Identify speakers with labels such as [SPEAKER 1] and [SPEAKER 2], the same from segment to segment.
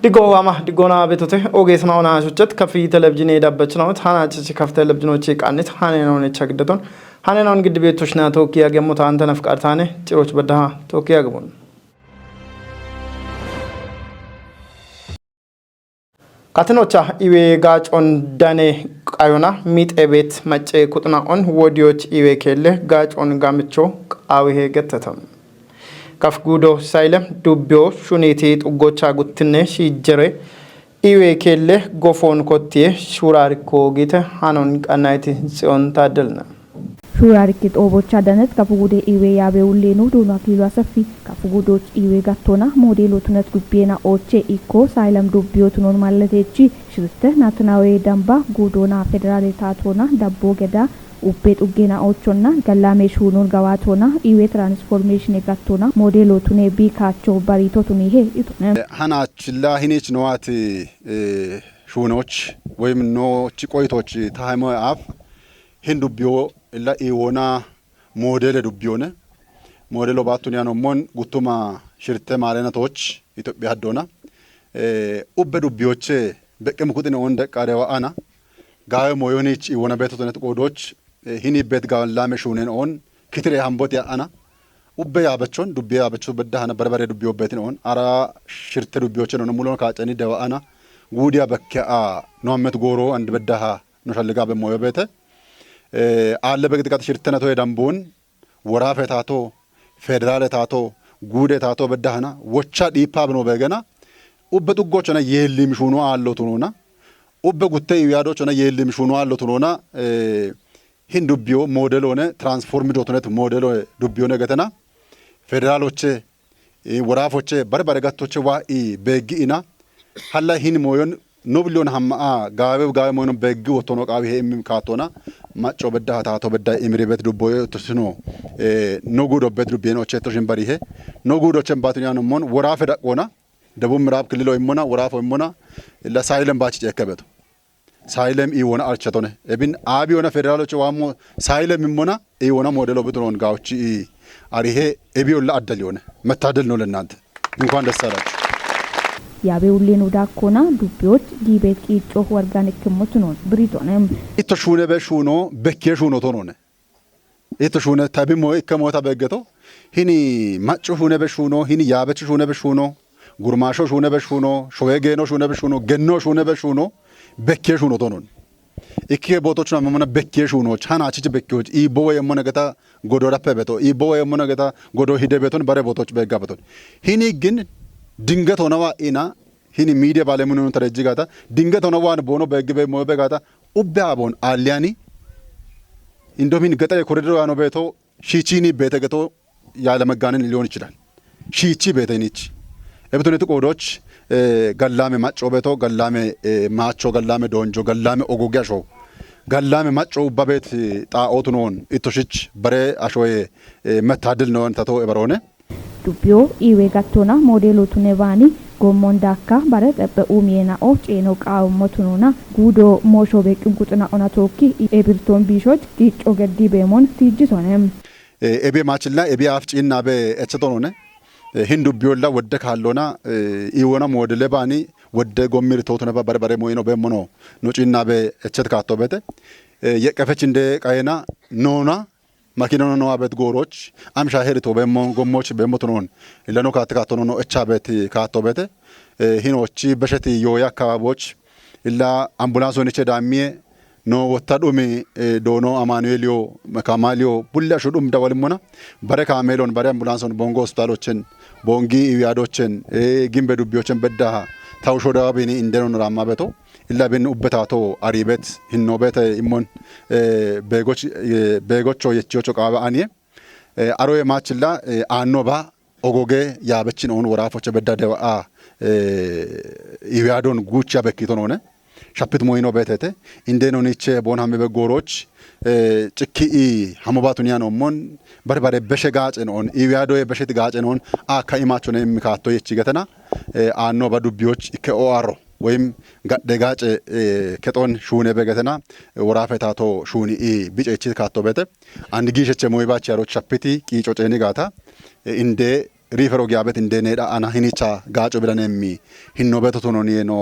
[SPEAKER 1] digoona bitote ogeessuma onaa sochot kaffii televizyiinii dhaabbachuu hana achichi kaffii televizyiinii qaanit haneen on chagdaton haneen on giddi beetush na Tookiyaa gemmu taantan afqartaane ciroch baddaa Tookiyaa gabuun Katinocha iwe gach on dane qayona mit ebet mache kutna on wodioch iwe kelle gach on gamicho qawe gettatam Kaf gudo sailem dubbio shuniti ugocha guttine shijere iwe kelle gofon kotie shurariko gite hanon qanayti sion tadalna
[SPEAKER 2] Shurarikit obocha danet kafugude iwe yabe ulenu dona kilo asafi kafugudoch iwe gattona modelo tunet gubena oche iko sailem dubbio tunon malletechi shirte natnawe damba gudona federale tatona dabbo geda Uppet ugena ochonna gallame shunun gawatona iwe transformation gatona modelo tune bi kacho barito tuni he itone
[SPEAKER 3] hana chilla hinich nowati shunoch ወይም ኖ ጭቆይቶች ታይሞ አፍ hindubbio illa iwona modele dubbione modelo battun yano mon gutuma shirte malena toch Ethiopia hadona ubbe dubbioche bekem kudine on deqarewa ana gawe moyonich iwona betotonet qodoch hini bet gallame shunen on kitire hambot ya ana ubbe yabachon dubbe yabachu bedahana barbare dubbio betin on ara shirte dubbioche no mulon kaacani dewa ana gudiya bakka no amet goro and bedaha no shalga be moyo bete alle begdgat shirtena to edambon worafe tato federale tato gude tato bedahana wocha dipa bno begena ubbe dugochona yelim shuno allo tunona ubbe gutte yadochona yelim shuno allo tunona hindubbio modelone transformed otonet modelo dubbio negatena federaloche worafoche barbare gattoche wa begiina halla hin moyon noblion hamma gawe moyon begi otono qawi he imim katona macho bedda tato bedda imri bet dubbo tosino no gudo bet dubbino cheto jimbari he no gudo chembatunya no mon worafe daqona debu mirab klilo imona worafo imona la sailem bachi chekebeto sailem iwona archetone ebin abi wona federaloche wamo sailem imona iwona modelo betron gawchi arihe ebiyolla addalione metadel no lenante እንኳን ደስ አላችሁ
[SPEAKER 2] ያቤ ሁሌኑ ዳኮና ዱቢዎች ዲቤት ቂጮ ኦርጋኒክ ከሞትኖን ብሪቶንም
[SPEAKER 3] ኢቶሹነ በሹኖ በከሹኖ ቶኖነ ኢቶሹነ ታቢሞ ከሞታ በገቶ ሂኒ ማጭ ሹነ በሹኖ ሂኒ ያበች ሹነ በሹኖ ጉርማሾ ሹነ በሹኖ ሾዌጌኖ ሹነ በሹኖ ገኖ ሹነ በሹኖ በከሹኖ ቶኖን ኢኬ ቦቶችና መመና በከሹኖ ቻናቺ በከዎች ኢቦ የሞነገታ ጎዶራ ፐበቶ ኢቦ የሞነገታ ጎዶ ሂደበቶን ባረ ቦቶች በጋበቶን ሂኒ ግን ድንገት ሆነዋ ኢና ሂኒ ሚዲያ ባለሙኑን ተረጅጋታ ድንገት ሆነዋን ቦኖ በግበ ሞበጋታ ኡባቦን አሊያኒ ኢንዶሚን ገጠ ኮሪዶር ያኖ ቤቶ ሺቺኒ ቤተገቶ ያለ መጋነን ሊሆን ይችላል ሺቺ ቤተኒች እብቶኔቱ ቆዶች ገላሜ ማጮ ቤቶ ገላሜ ማቾ ገላሜ ዶንጆ ገላሜ ኦጎጋሾ ገላሜ ማጮ በቤት ጣኦቱኖን ኢቶሽች በሬ አሾዬ መታደል ነውን ተቶ እበሮነ
[SPEAKER 2] ዱቢዮ ኢዌ ጋቶና ሞዴሎ ቱኔቫኒ ጎሞንዳካ ባረ ጠበ ኡሚና ኦ ጬኖ ቃው ሞቱኖና ጉዶ ሞሾ በቅን ቁጥና ኦናቶኪ ኤብርቶን ቢሾች ቂጮ ገዲ በሞን ሲጅቶነም
[SPEAKER 3] ኤቤ ማችላ ኤቤ አፍጪና በእቸቶኖነ hindubbiolla wodde kallona iwona modele bani wodde gommir totona barbare moyno bemono no cinna be echet katto bete yeqefech inde qayena nona makino no abet goroch am shaher to bemon gomoch bemotonon ilano kat katto no echabet katto bete hinochi besheti yoya kaboch illa ambulansoni chedamie no wotadumi dono amanuelio makamalio bulla shudum dawalmona bare kamelon bare ambulanson bongo hospitalochen bongi iwiadochen gimbe dubbiochen bedda tawsho dawabini indenon ramabeto illa bin ubbetato aribet hinnobete immon begocho yechocho qawa anie aroye machilla anoba ogoge yabechin on worafoche bedda dewa iwiadon gucha bekitonone ሻፕት ሞይኖ በተተ እንደኖኒቼ ቦንሃም በጎሮች ጭኪ ሐሞባቱንያ ነው ሞን በርበረ በሸጋጨን ኦን ኢያዶ በሸት ጋጨን ኦን አካይማቾ ነው የሚካቶ የቺ ገተና አኖ በዱቢዎች ከኦአሮ ወይም ጋደጋጨ ከጦን ሹኔ በገተና ወራፈታቶ ሹኒ ቢጨቺ ካቶ በተ አንድ ጊሸቸ ሞይባች ያሮች ሻፕቲ ቂጮጨኒ ጋታ እንደ rifero giabet indeneda ana hinicha gacho bilanemi hinnobeto tononi no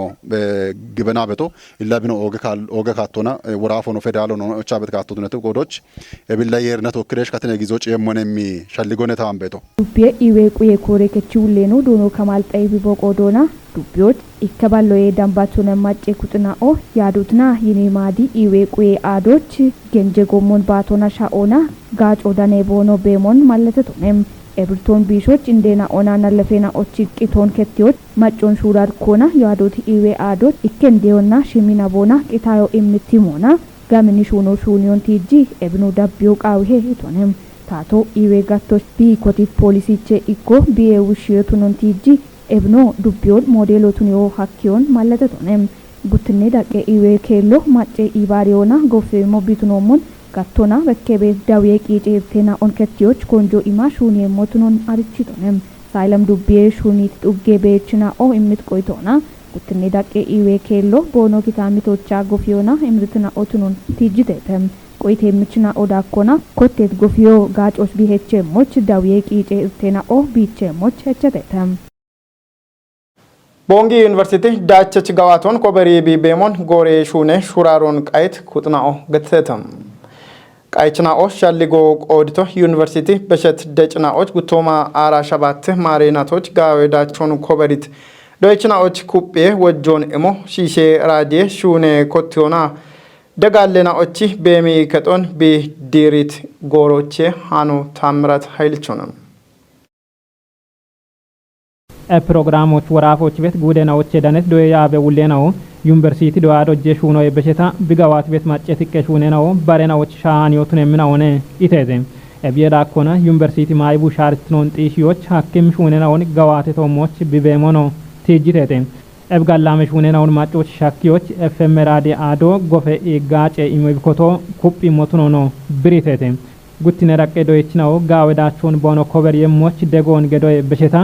[SPEAKER 3] gibena beto illabino oge katona warafono fedalo no chabet katone to godoch ebilla yerna to kresh katene gizoch yemonemi shalligone tambeto
[SPEAKER 2] ዱቤ ኢዌ ቁዬ ኮሬ ከቹሌ ነው ዶኖ ከማል ጠይብ ቦቆዶና ዱቤዎች ይከባሎ የዳምባቹነ ማጬ ኩጥናኦ ያዱትና ይኔ ማዲ ኢዌ ቁዬ አዶች ገንጀ ጎሞን ባቶና ሻኦና ጋጮ ዳኔ ቦኖ ቤሞን ማለተቶኔም ኤብርቶን ቢሾች እንደና ኦናና ለፌና ኦቺቂቶን ከቲዮች ማጮን ሹራር ኮና ያዶት ኢዌ አዶች ኢከንዴውና ሽሚና ቦና ቂታዮ ኢምቲሞና ጋምኒ ሹኖ ሹኒዮን ቲጂ ኤብኖ ዳቢዮ ቃውሄ ቶኔም ታቶ ኢዌ ጋቶች ቢኮቲት ፖሊሲቼ ኢኮ ቢኤ ውሽዮቱን ቲጂ ኤብኖ ዱቢዮን ሞዴሎቱን ዮ ሀኪዮን ማለተቶኔም ጉትኔ ዳቄ ኢዌ ኬሎ ማጬ ኢባሪዮና ጎፌ ሞቢቱኖሞን ጋቶና በከቤ ዳውዬ ቂጬብቴና ኦንከቲዮች ኮንጆ ኢማ ሹኒ ሞቱኖን አርቺቶኔም ሳይለም ዱቢዬ ሹኒት ጡጌ ቤችና ኦ ኢምት ቆይቶና ጉትኔ ዳቄ ኢዌ ኬሎ ቦኖ ኪታሚቶቻ ጎፊዮና ኢምርትና ኦቱኖን ቲጂቴተም ቆይቴ ምችና ኦዳኮና ኮቴት ጎፊዮ ጋጮስ ቢሄቸሞች ዳውዬ ቂጬብቴና ኦ ቢቸሞች ሄቸቴተም
[SPEAKER 1] ቦንጊ ዩኒቨርሲቲ ዳቸች ጋዋቶን ኮበሪ ቢቤሞን ጎሬ ሹኔ ሹራሮን ቃይት ኩጥናኦ ገተተም ቃይችናኦ ሻሊጎ ቆዲቶ ዩኒቨርሲቲ በሸት ደጭናዎች ጉቶማ አራ ሸባት ማሬናቶች ጋዌዳቾን ኮበሪት ዶይችናዎች ኩጴ ወጆን እሞ ሺሼ ራዲየ ሹኔ ኮቲዮና ደጋሌናዎች ቤሚ ከጦን ቢዲሪት ጎሮቼ ሃኖ ታምራት ኃይልቾንም
[SPEAKER 4] ፕሮግራሞች ወራፎች ቤት ጉደናዎች ደነት ዶያ በውሌናው ዩኒቨርሲቲ ዶያዶ ጀሹኖ የበሸታ ቢጋዋት ቤት ማጨት ይቀሹኔናው ባሬናዎች ሻሃኒዮቱን የምናውነ ኢቴዘም እቢየዳ ኮና ዩኒቨርሲቲ ማይቡ ሻርትኖን ጢሺዎች ሐኪም ሹኔናውን ጋዋት ቶሞች ቢቤሞኖ ቲጂቴቴም እብጋላመሽ ሹኔናውን ማጮች ሻኪዎች ኤፍኤምራዲ አዶ ጎፈ ኢጋጨ ኢሞብኮቶ ኩጲ ሞቱኖ ነው ብሪቴቴም ጉትነ ራቄ ዶይችናው ጋወዳቾን ቦኖ ኮቨር የሞች ደጎን ገዶይ በሸታ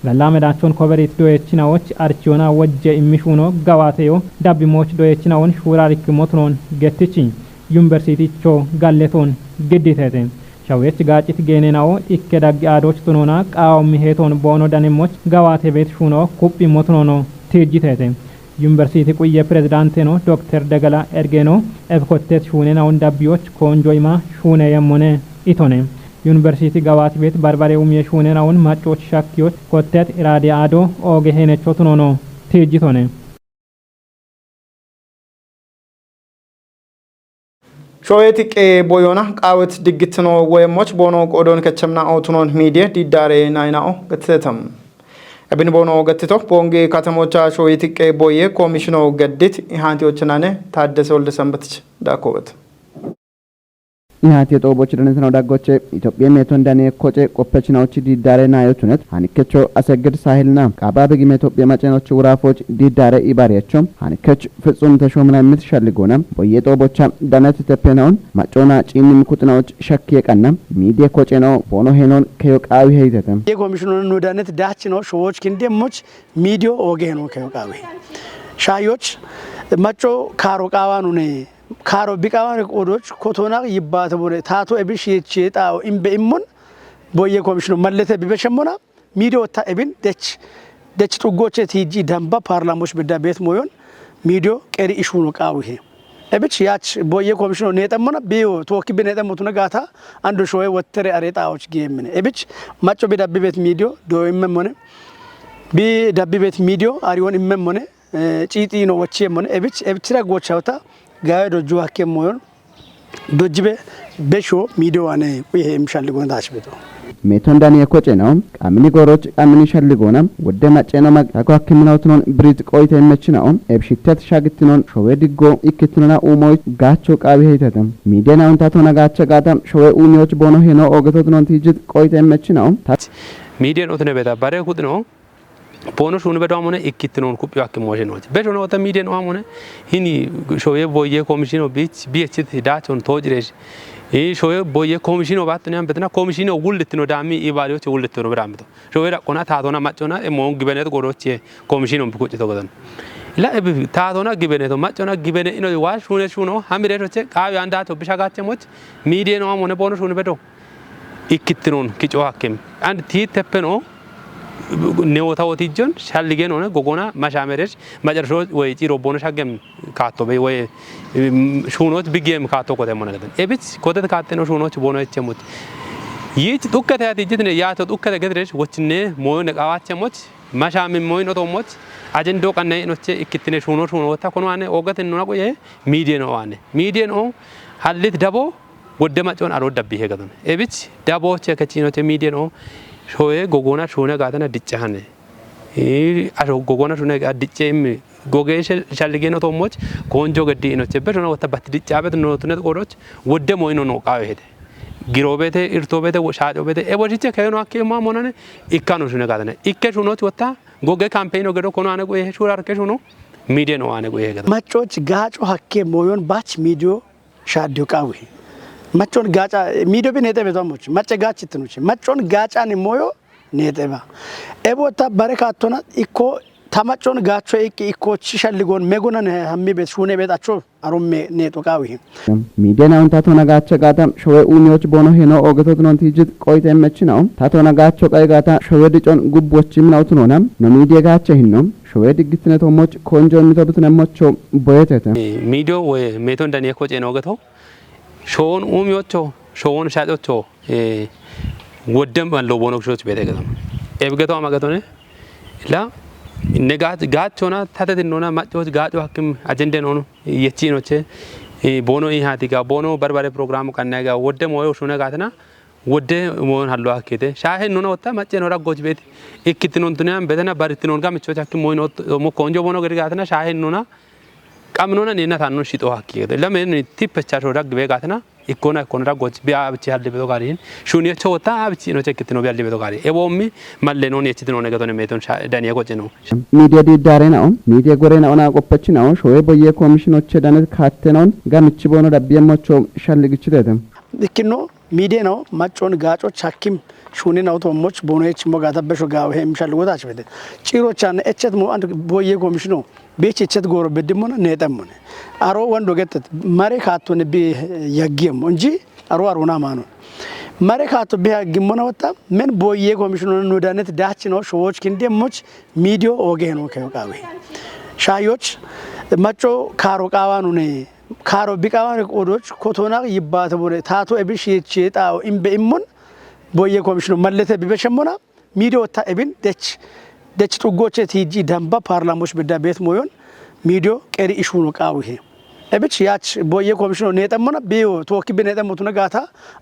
[SPEAKER 4] ጋላመዳቾን ኮቨሪት ዶይችናዎች አርቺዮና ወጀ ኢሚሹኖ ጋዋቴዮ ዳቢሞች ዶይችናውን ሹራሪክ ሞቱኖን ገትቺ ዩኒቨርሲቲ ቾ ጋሌቶን ግዲቴቴም ሻዌች ጋጭት ጌኔናው ኢከዳግ አዶች ቱኖና ቃው ሚሄቶን ቦኖ ዳኒሞች ጋዋቴ ቤት ሹኖ ኩጲ ሞቱኖ ነው ቲጂቴቴም ዩኒቨርሲቲ ቁየ ፕሬዝዳንት ነው ዶክተር ደገላ ኤርጌኖ ኤፍኮቴት ሹኔናውን ዳቢዎች ኮንጆይማ ሹኔ የሞነ ኢቶኔ ዩኒቨርሲቲ ጋዋት ቤት ባርባሬውም የሹኔናውን ማጮች ሻኪዎች ኮቴት ኢራዲ አዶ ኦጌ ሄነቾት ነው ቲጂቶኔ
[SPEAKER 1] ሾየት ቄ ቦዮና ቃወት ድግትኖ ወየሞች ቦኖ ቆዶን ከቸምና ኦቱኖን ሚዲያ ዲዳሬ ናይናኦ ገተተም እብን ቦኖ ገትቶ ቦንጌ ከተሞቻ ሾየት ቄ ቦዬ ኮሚሽኖ ገድት ኢሃንቲዎችናነ ታደሰ ወልደ ሰንበትች ዳኮበት
[SPEAKER 5] ኢሃንቲ ጦቦች ደነት ነው ዳጎቼ ኢትዮጵያ ሜቶን ዳኔ ኮጬ ቆፐችናዎች ዲዳሬና አዩቱነት ሃኒከቾ አሰግድ ሳይልና ቃባበግ ኢትዮጵያ ማጨኖች ውራፎች ዲዳሬ ኢባሪያቸው ሃኒከች ፍጹም ተሾምና የምትሸልጎና ቦዬ ጦቦቻ ዳነት ተፔናውን ማጮና ጪንም ኩጥናዎች ሸክ የቀና ሚዲያ ኮጬ ነው ቦኖ ሄኖን ከዮቃዊ ሄይተተም
[SPEAKER 6] የኮሚሽኑን ነው ዳነት ዳች ነው ሾዎች ክንደሞች ሚዲዮ ኦጌ ነው ከዮቃዊ ሻዮች ማጮ ካሮቃዋኑ ነው ካሮ ቢቃዋን ቆዶች ኮቶና ይባተቦነ ታቶ እብሽ የቼጣው ኢምበኢሞን ቦየ ኮሚሽኑ መለተ ቢበሸሞና ሚዲዮ ታ እብን ደች ጡጎቼ ቲጂ ደምባ ፓርላሞች በዳ ቤት ሞዮን ሚዲዮ ቀሪ ኢሹ ነው ቃው ይሄ እብች ያች ቦየ ኮሚሽኑ ነጠሞና ቢዮ ቶኪ በነጠሞቱ ነጋታ አንዱ ሾይ ወተረ አሬጣዎች ጌምነ እብች ማጮ በዳብ ቤት ሚዲዮ ዶይመሞነ ቢ ዳብ ቤት ሚዲዮ አሪዮን ኢመሞነ ጪጢ ነው ወቼሞነ እብችራ ጎቻውታ ጋዶ ጁዋኬ ሞዮን ዶጅቤ በሾ ሚዲዮዋኔ ይሄ ምሻልጎን ታሽበቶ
[SPEAKER 5] ሜቶንዳኒ የኮጬ ነው ቃምኒ ጎሮች ቃምኒ ሸልጎና ወደ ማጨና ማቋክምናውትኖን ብሪት ቆይተ የመችናው ኤብሽተት ሻግትኖን ሾዌ ዲጎ ኢክትኖና ኡሞይ ጋቾ ቃቢ ሄተተም ሚዲያናውን ታቶና ጋቸ ጋታም ሾዌ ኡኒዎች ቦኖ ሄኖ ኦገቶትኖን ቲጅት ቆይተ የመችናው
[SPEAKER 7] ሚዲያን ኦትነ በታ ባሬ ኩጥ ነው ቦኖ ሹን በዳው ሆነ ኢክትኖን ኩጲው አክሞሽ ነው በጆኖ ወተ ሚዲያን ሆነ ሂኒ ሾዌ ቦዬ ኮሚሽኑ ቢኤችቲ ዳቶን ቶጅሬሽ ሾዌ ቦዬ ኮሚሽኑ ባትነም በተና ኮሚሽኑ ውልት ነው ዳሚ ኢባሊዎች ውልት ነው ብራምቶ ሾዌ ዳቆና ታቶና ማጮና ሞን ግበነት ጎዶች ኮሚሽኑ ቢቆጭ ተጎተን ላ ታቶና ግበነት ማጮና ግበነት ነው ዋሽ ሹነ ሀምሬቶች ቃቢ አንዳቶ ብሻጋቸሞች ሚዲያን ሆነ ቦኖ ሹን በዳው ኢክትኖን ኪጮ አክም አንድ ቲተፐኖ ኔዎታዎት ይጆን ሻልጌን ሆነ ጎጎና ማሻመረሽ ማጨርሾ ወይ ጪሮ ቦነ ሻገም ካቶ በይ ወይ ሹኖች ቢጌም ካቶ ኮተ ሞነገደን ኤቢት ኮተ ካተኖ ሹኖች ቦነ እቸሙት ይች ዱከተ ያትጅት ያቶ ዱከተ ገድረሽ ወችኔ ሞነ ቃዋቸሞች ማሻም ሞይኖ ቶሞች አጀንዶ ቀነ ኖቼ እክትኔ ሹኖች ሹኖታ ኮኗነ ኦገት ነው ቆየ ሚዲያ ነው ሀሊት ደቦ ወደማጮን አልወደብ ይሄገደን ኤቢት ደቦች ከቺኖች ሚዲያ ነው ሾዬ ጎጎና ሹነ ጋተና ድጫነ አሾ ጎጎና ሹነ ጋድጬም ጎጌሽ ሻልጌ ነው ቶሞች ኮንጆ ገዲ ነው ቸበሽ ነው ወተባት ድጫበት ነው ተነት ቆሮች ወደ ሞይኖ ነው ቃው ሄደ ጊሮቤቴ ኢርቶቤቴ ወሻዶቤቴ ኤቦጂቼ ከኖ አከማ ሞነነ ኢካኖ ሹነ ጋተና ኢከ ሹኖች ወታ ጎጌ ካምፔይን ገዶ ኮኖ አነጎ ይሄ ሹራ አርከሽ ሆኖ ሚዲያ ነው አነጎ ይሄ ገዳ
[SPEAKER 6] ማጮች ጋጮ ሀኬ ሞዮን ባች ሚዲዮ ሻዲዮ ቃዊ ማጮን ጋጫ ሚዲዮ በኔተ በዛሞች ማጨ ጋጭ ትኑች ማጮን ጋጫን ሞዮ ኔተባ ኤቦታ በረካቶና ኢኮ ታማጮን ጋቾ ኢኮች ሸልጎን መጎናን ሀሚ ቤት ሹኔ ቤታቸው አሩሜ ኔቶ ቃዊ
[SPEAKER 5] ሚዲያ ናውን ታቶና ጋቸ ጋታ ሾዌ ኡኒዎች ቦኖ ሄኖ ኦገቶት ነው ትይጅት ቆይተ መች ነው ታቶና ጋቾ ቀይ ጋታ ሾዌ ድጮን ጉቦችም ናውት ነውናም ነው ሚዲያ ጋቸ ሂኖም ሾዌ ድግትነ ቶሞች ኮንጆ የሚተብት ነሞቾ ቦየተተ
[SPEAKER 7] ሚዲዮ ወይ ሜቶ እንደኔ ኮጬ ነው ኦገቶ ሾን ኡሚዎቾ ሾን ሻጮቾ ወደም ባለው ቦኖክሾች ቤተገም ኤብገቶ አማገቶነ ላ ነጋት ጋቾና ታተተኖና ማጮች ጋጮ ሐኪም አጀንደ ነው የቺኖቼ ቦኖ ይሃቲጋ ቦኖ በርበሬ ፕሮግራም ከነጋ ወደ ሞዮ ሹነ ጋተና ወደ ሞን ሀሎ አከተ ሻሄ ነው ወጣ ማጨ ነው ራጎች ቤት እክትኖን ቱናም በተና ባርትኖን ጋር ምቾች ሐኪም ሞይኖ ሞ ኮንጆ ቦኖ ገድጋተና ሻሄ ነውና ቀምኖና ነና ታኖ ሽጦ ሐኪም ለምን ቲፕቻቸው ዳግ ቤጋተና ኢኮና ራጎች ቢያብቺ ያለ ቤቶ ጋር ይሄን ሹኒያቾ ወጣ አብቺ ነው ቸክት ነው ያለ ቤቶ ጋር ኤቦሚ ማለኖን የችት ነው ነገቶን ሜቶን ዳንያ ቆጭ ነው
[SPEAKER 5] ሚዲያ ዲዳሬ ነው ሚዲያ ጎሬ ነው ና ቆপች ነው ሾይ ቦየ ኮሚሽኖች ዳነት ካተነውን ጋምቺ ቦኖ ዳቢያሞቾ ሻልግች ደደም
[SPEAKER 6] ልክኖ ሚዲያ ነው ማጮን ጋጮች ሐኪም ሹኒ ነው ቶሞች ቦኖች ሞጋታ በሾ ጋው ሄም ሻልጎታች በደ ጪሮቻን እቸት ሞ አንድ ቦየ ኮሚሽኖ ቤች እቸት ጎሮ በድሞና ነጠሙነ አሮ ወንዶ ገተት ማሬ ካቶን ቢ ያጊም እንጂ አሮና ማኑ ማሬ ካቶ ቢ ያጊሞና ወጣ ምን ቦየ ኮሚሽኖ ነው ዳነት ዳች ነው ሾዎች ክንደሞች ሚዲዮ ኦጌ ነው ከቃዊ ሻዮች ማጮ ካሮ ቃዋኑ ነ ካሮ ቢቃዋን ቆዶች ኮቶና ይባተ ቦለ ታቶ እብሽ ይጣው ኢምበ ኢሞን ቦየ ኮሚሽኖ መለተ ቢበሸሞና ሚዲዮ ወጣ እብን ደች ጡጎቼ ቲጂ ደምባ ፓርላማዎች በዳ ቤት ሞዮን ሚዲዮ ቀሪ ኢሹ ነው ቃው ይሄ እብች ያች ቦየ ኮሚሽኖ ነጠሞና ቢዮ ቶኪ በነጠሞቱ ነጋታ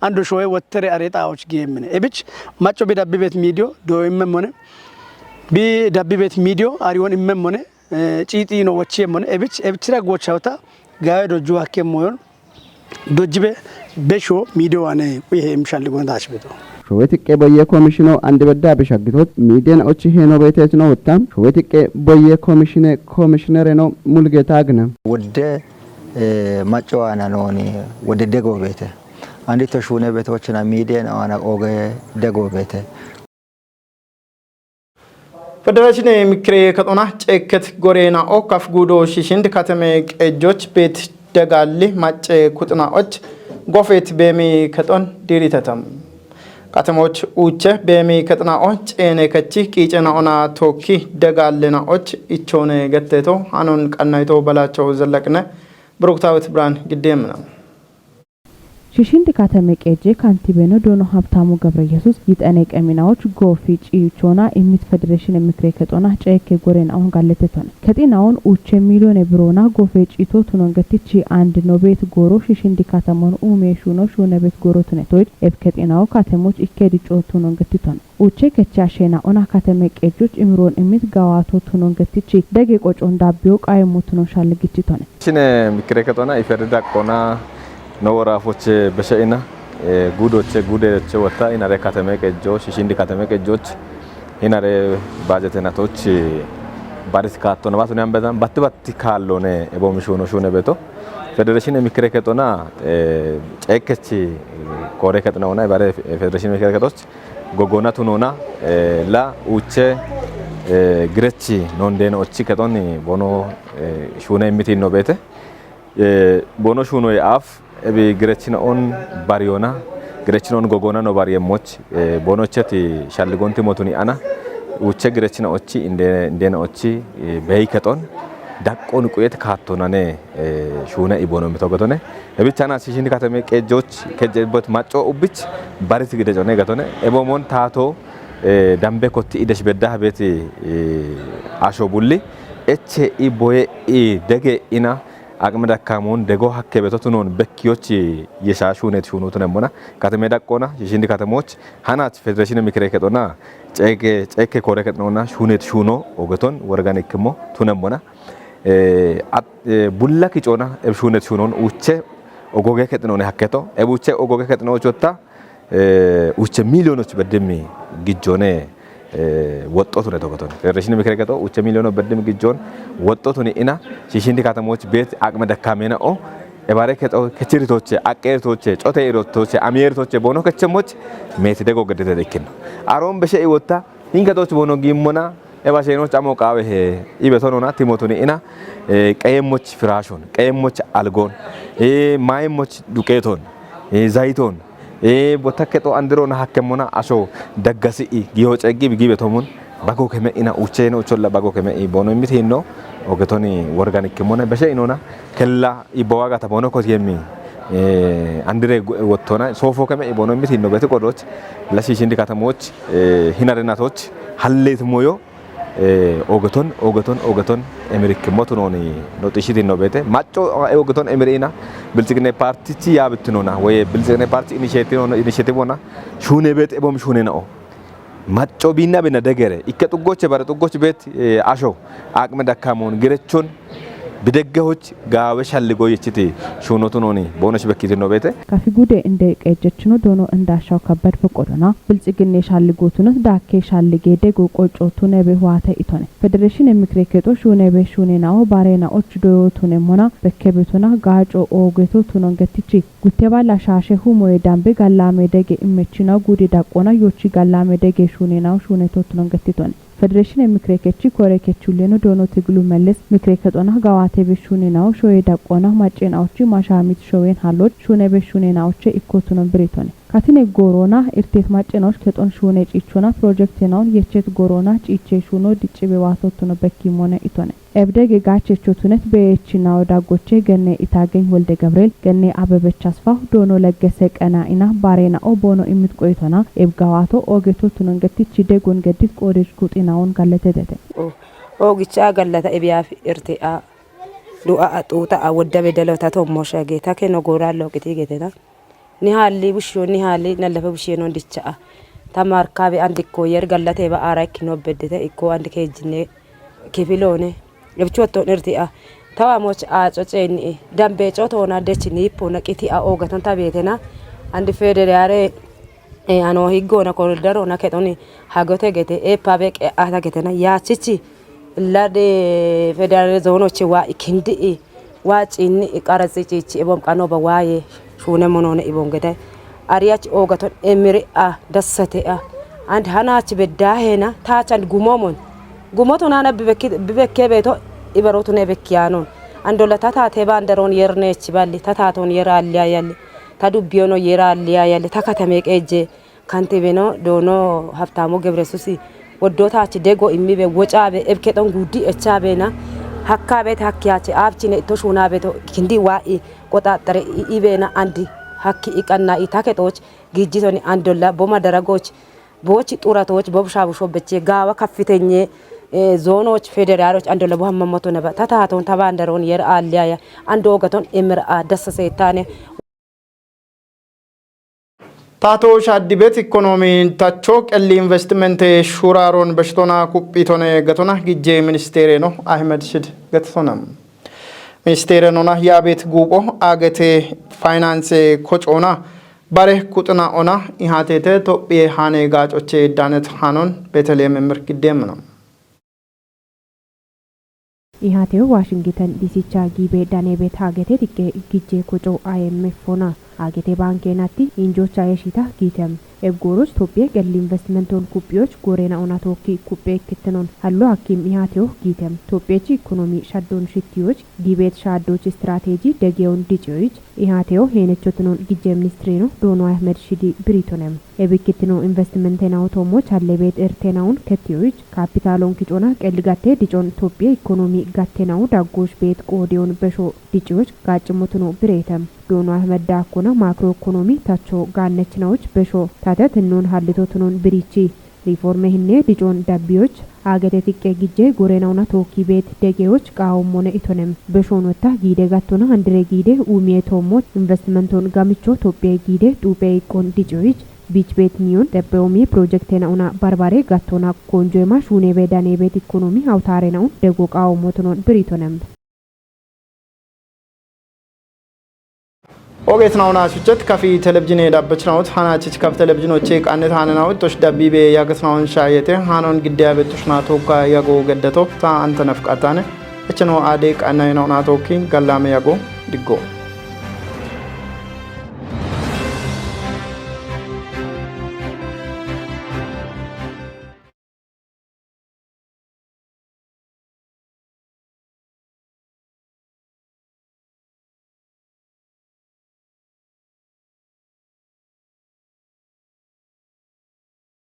[SPEAKER 6] አንዱ ሾይ ወተረ አሬጣዎች ጌምነ እብች ማጮ በዳብ ቤት ሚዲዮ ዶይመም ሆነ ቢ ዳብ ቤት ሚዲዮ አሪዮን ኢመም ሆነ ጪጢ ነው ወቼም ሆነ እብችራ ጎቻውታ ጋይዶ ጁዋኬ ሞዮን ዶጅቤ በሾ ሚዲዮ አነ ይሄ ምሻል ጎንታች ቤቶ
[SPEAKER 5] ሾዌትቄ ቦየ ኮሚሽኖ አንድ በዳ በሻግቶት ሚዲያን ኦቺ ሄኖ ቤቴት ነው ወጣም ሾዌትቄ ቦየ ኮሚሽነር ነው ሙልጌታ አግነ
[SPEAKER 8] ወደ ማጫዋና ነውኒ ወደ ደጎ ቤተ አንዲ ተሹነ ቤቶችና ሚዲያን አና ኦገ ደጎ ቤተ
[SPEAKER 1] ፌዴሬሽን ምክሬ ከጦና ጨከት ጎሬና ኦካፍ ጉዶ ሽሽንድ ከተሜ ቀጆች ቤት ደጋሊ ማጨ ኩጥናዎች ጎፌት በሚ ከጦን ዲሪተተም ከተሞች ኡቸ በሚ ከጥናዎች ጨኔ ከቺ ቂጨናኦና ቶኪ ደጋለናዎች ኢቾነ ገተቶ አኖን ቀናይቶ በላቸው ዘለቅነ ብሩክታዊት ብራን ግዴም ነው
[SPEAKER 2] ሽሽንድ ከተሜ ቀጄ ካንቲቤኖ ዶኖ ሀብታሙ ገብረ ኢየሱስ ይጠነቀ ሚናዎች ጎፊ ጪቾና ኢሚት ፌዴሬሽን ምክሬ ከጦና ጨከ ጎሬን አሁን ጋለተቶነ ከጤናውን ኡቸ ሚሊዮን ብሮና ጎፌ ጪቶ ቱኖንገቲቺ አንድ ነው ቤት ጎሮ ሽሽንድ ከተሞን ኡሜሹ ነው ሹነ ቤት ጎሮ ተነቶች ከጤናው ከተሞች ኢከዲጮ ቱኖንገቲቶነ ኡቸ ከቻሸና ኦና ከተሜ ቀጆች ኢምሮን ኢሚት ጋዋቶ ቱኖንገቲቺ ደጌ ቆጮን ዳቢው ቃይሞት ነው ሻልግቺቶነ
[SPEAKER 9] ሽነ ምክሬ ከጦና ይፈርዳ ቆና ነወራፎች በሸይና ጉዶች ጉዴች ወጣ ኢናሬ ከተሜ ቀጆች ሽሽንድ ከተሜ ቀጆች ኢናሬ ባጀተናቶች ባሪስ ካቶ ነባቱ ነምበዛን ባትባት ካሎነ ኤቦምሾኖ ሾነ ቤቶ ፌዴሬሽን ምክሬ ከጦና ጨከች ኮሬ ከጥናውና ባሬ ፌዴሬሽን ምክሬ ከጦች ጎጎናቱ ኖና ላ ኡቼ ግረቺ ኖንዴን ኦቺ ከጦን ቦኖ ሾነ ሚቲ ነው ቤተ ቦኖ ሾኖ ያፍ እቢ ግረቺና ኦን ባሪዮና ግረቺና ኦን ጎጎና ነው ባሪየሞች ቦኖቸት ሻልጎንቲ ሞቱኒ አና uche girechina ochi indena ochi beiketon daqqon quyet kaattonane shuna ibono mitogotone ebichana sishindi katame qejoch kejebot macho ubich barit gidejone gatone ebomon tato dambe kotti idesh bedda beti asho bulli eche iboye dege ina aqme dakkamoon dego hakke betotunon bekkiyochi yeshashunet shunutune mona katame daqqona sishindi katamoch hanat federation mikre ketona ceke kore ketona shunet shuno ogeton organic mo tunemona bulla kicona ebshunet shunon uche ogoge ketnone hakketo ebuche ogoge ketno chotta uche milyonoch bedemi gijone ወጦቱን ተቆጦን ፌዴሬሽን ምክረቀጦ uche milyono bedem gijon ወጦቱን ኢና ሲሽንዲ ከተሞች ቤት አቅመ ደካሜና ኦ ኤባሬ ከጦ ከችሪቶች አቀርቶች ጮቴ ኢሮቶች አሚርቶች ቦኖ ከቸሞች ሜት ደጎ ገደተ ደክን አሮን በሸ ይወጣ ሂንገቶች ቦኖ ጊሞና ኤባሼኖ ጫሞ ቃዌ ኢበቶኖና ቲሞቱን ኢና ቀየሞች ፍራሾን ቀየሞች አልጎን ማይሞች ዱቄቶን ዘይቶን ቦታከቶ አንድሮና ሐከሞና አሾ ደጋሲ ጊዮ ጨጊ ቢጊበቶሙን ባጎ ከመኢና ኡቼኖ ቾላ ባጎ ከመኢ ቦኖ ሚቴኖ ኦገቶኒ ኦርጋኒክ ሞነ በሸኢኖና ከላ ይቦዋጋ ተቦኖ ኮት የሚ አንድሬ ወጥቶና ሶፎ ከመኢ ቦኖ ሚቴኖ በተቆዶች ለሲሽንዲ ከተሞች ሂናደናቶች ሐሌት ሞዮ ኦገቶን ኤምሪክ ሞቱኖኒ ኖቲሽቲ ነው ቤተ ማጮ ኦገቶን ኤምሪና ብልጽግና ፓርቲ ያብትኖና ወይ ብልጽግና ፓርቲ ኢኒሼቲቭ ሆና ሹኔ ቤት ኤቦም ሹኔ ነው ማጮ ቢና በና ደገረ ይከጥጎች በረጥጎች ቤት አሾ አቅመ ደካሞን ግረቾን ቢደገሆች ጋወ ሻልጎ ይችቲ ሹኖቱኖኒ ቦነሽ በኪት ነው ቤተ
[SPEAKER 2] ካፊጉዴ እንደ ቀጀችኑ ዶኖ እንዳሻው ከበድ ፈቆደና ብልጽግና ሻልጎቱነት ዳኬ ሻልጌ ደጎ ቆጮቱ ነቤ ዋተ ኢቶነ ፌዴሬሽን የሚክሬከቶ ሹኔቤ ሹኔናው ባሬና ኦች ዶዮቱነ ሞና በከቤቱና ጋጮ ኦጌቶ ቱኖን ገትቺ ጉቴባላ ሻሼ ሁሞ የዳምቤ ጋላሜ ደጌ እመችናው ጉዲ ዳቆና ዮቺ ጋላሜ ደጌ ሹኔናው ሹኔቶ ቱኖን ገትቶነ ፌዴሬሽን የሚክሬከቺ ኮሬከቹሌኑ ዶኖ ትግሉ መለስ ሚክሬከቶና ጋዋቴ በሹኔናው ሾዬ ዳቆና ማጨናዎች ማሻሚት ሾዌን ሃሎች ሹኔ በሹኔናዎች ኢኮቱን ብሪቶን ካቲኔ ጎሮና ኢርቴት ማጨናዎች ከጦን ሹኔ ጪቾና ፕሮጀክትናውን የቼት ጎሮና ጪቼ ሹኖ ዲጭ በዋቶቱን በኪሞነ ኢቶነ ኤብደግ ጋቸቾቱነት በየቺናው ዳጎቼ ገኔ ኢታገኝ ወልደ ገብርኤል ገኔ አበበች አስፋው ዶኖ ለገሰ ቀናኢና ባሬና ኦቦኖ ኢምትቆይቶና ኤብጋዋቶ ኦጌቶቱን እንገትቺ ደጎን ገዲት ቆዴጅ ኩጢናውን ጋለተደተ
[SPEAKER 10] ኦግቻ ጋለታ ኤቢያፍ ኢርቴአ ዱአ አጡታ አወደበ ደለታ ቶሞሻ ጌታ ከኖ ጎራለው ቅቲ ጌተና ኒሃሊ ቡሽዮ ኒሃሊ ነለፈ ቡሽዮ ነው እንዲቻ ተማርካቤ አንድ ኮየር ጋለተ በአራክ ነው በደተ ኢኮ አንድ ከጅኔ ከፊሎኔ ለብቾቶ ንርቲአ ታዋሞች አጾጨኒ ዳምቤ ጮቶና ደችኒ ፖና ቂቲአ ኦገተን ታቤተና አንድ ፌዴራሬ አኖ ሂጎና ኮሪደሮና ከቶኒ ሀጎቴ ገቴ ኤፓቤቅ አታ ገተና ያቺቺ ለደ ፌዴራል ዞኖች ዋ ኢኪንዲ ዋጪኒ ቀረጽጪቺ ኤቦም ቀኖ በዋዬ ሹነ ሞኖነ ኢቦም ገዳ አሪያች ኦገቶን ኤምሪአ ደሰቴአ አንድ ሃናች በዳሄና ታቻን ጉሞሞን ጉሞቱና ነብበከ ቤቶ ኢበሮቱ ነብኪያኖን አንዶላ ታታቴ ባንደሮን የርኔች ባሊ ታታቶን የራሊያ ያለ ታዱቢዮኖ የራሊያ ያለ ታከተሜ ቀጄ ካንቲቤኖ ዶኖ ሀብታሙ ገብረሱሲ ወዶታች ደጎ ኢሚቤ ወጫቤ ኤብከቶን ጉዲ እቻቤና ሀካቤት ሀኪያች አብቺኔ ቶሹና ቤቶ ኪንዲ ዋኢ ቆጣጠረ ኢቤና አንዲ ሀኪ ኢቀና ኢታከቶች ግጂቶኒ አንዶላ ቦማደረጎች ቦች ጡራቶች ቦብሻቡሾ በቼ ጋዋ ከፍተኛ ዞኖች ፌዴራሎች አንዶ ለቦሃመሞቶ ነባ ታታቶን ታባንደሮን የራሊያ አንዶ ወገቶን ኤምራ ደሰሰይታኔ
[SPEAKER 1] ታቶ ሻዲቤት ኢኮኖሚ ታቾ ቀሊ ኢንቨስትመንት ሹራሮን በሽቶና ኩጲቶነ ገቶና ጊጄ ሚኒስቴር ነው አህመድ ሽድ ገቶናም ሚኒስቴር ነውና ያቤት ጉቆ አገቴ ፋይናንስ ኮጮና ባሬ ኩጥና ኦና ኢሃቴተ ቶጲ ሃኔ ጋጮቼ ዳነት ሃኖን ቤተልሔም ምርክዴም ነው
[SPEAKER 2] ኢሃቴው ዋሽንግተን ዲሲቻ ጊቤ ዳኔ ቤት አገቴ ቲቄ ጊጄ ኮጮ አይኤምኤፍ ሆና አገቴ ባንኬናቲ ኢንጆቻ የሺታ ጊተም ኤብጎሮች ኢትዮጵያ ገል ኢንቨስትመንቶን ኩፒዎች ጎሬና ኦናቶኪ ኩፔ ክትኖን ሀሎ ሀኪም ኢሃቴው ጊተም ኢትዮጵያቺ ኢኮኖሚ ሻዶን ሽቲዎች ዲቤት ሻዶች ስትራቴጂ ደጌውን ዲጪዎች ኢሃቴው ሄነቾትኖን ጊዜ ሚኒስትሪ ነው ዶኖ አህመድ ሺዲ ብሪቶንም ኤብክትኖ ኢንቨስትመንት ናውቶሞች አለቤት ኤርቴናውን ከቲዎች ካፒታሎን ኪጮና ቀልጋቴ ዲጮን ኢትዮጵያ ኢኮኖሚ ጋቴናው ዳጎሽ ቤት ቆዲዮን በሾ ዲጪዎች ጋጭሞትኖ ብሬተም ዶኖ አህመድ ዳኮና ማክሮ ኢኮኖሚ ታቾ ጋነችናዎች በሾ ታተት ኑን ሀልቶትኑን ብሪቺ ሪፎርም ህኔ ዲጮን ዳቢዎች አገቴ ትቄ ጊዜ ጎሬናውና ቶኪ ቤት ደጌዎች ቃውም ሆነ ኢቶነም በሾን ወታ ጊዴ ጋቶና አንድሬ ጊዴ ኡሚየቶሞ ኢንቨስትመንቶን ጋምቾ ኢትዮጵያ ጊዴ ዱቤ ቆን ዲጮች ቢች ቤት ኒዮን ደበውሚ ፕሮጀክቴናውና ባርባሬ ጋቶና ኮንጆማ ሹኔ ቤዳኔ ቤት ኢኮኖሚ አውታሬናው ደጎ ቃውም ሞትኖን ብሪቶነም
[SPEAKER 1] ኦጌት ናውና ሱጨት ካፊ ቴሌቪዥን ሄዳበችናውት ሃናቺች ካፍ ቴሌቪዥኖቼ ቃነት ሃናናውት ቶሽ ዳቢቤ ያገስናውን ሻየቴ ሃኖን ግዲያ ቤቱሽና ቶካ ያጎ ገደቶ ታ አንተ ነፍቃታነ እችኖ አዴ ቃናይ ናውና ቶኪ ጋላሜ ያጎ ድጎ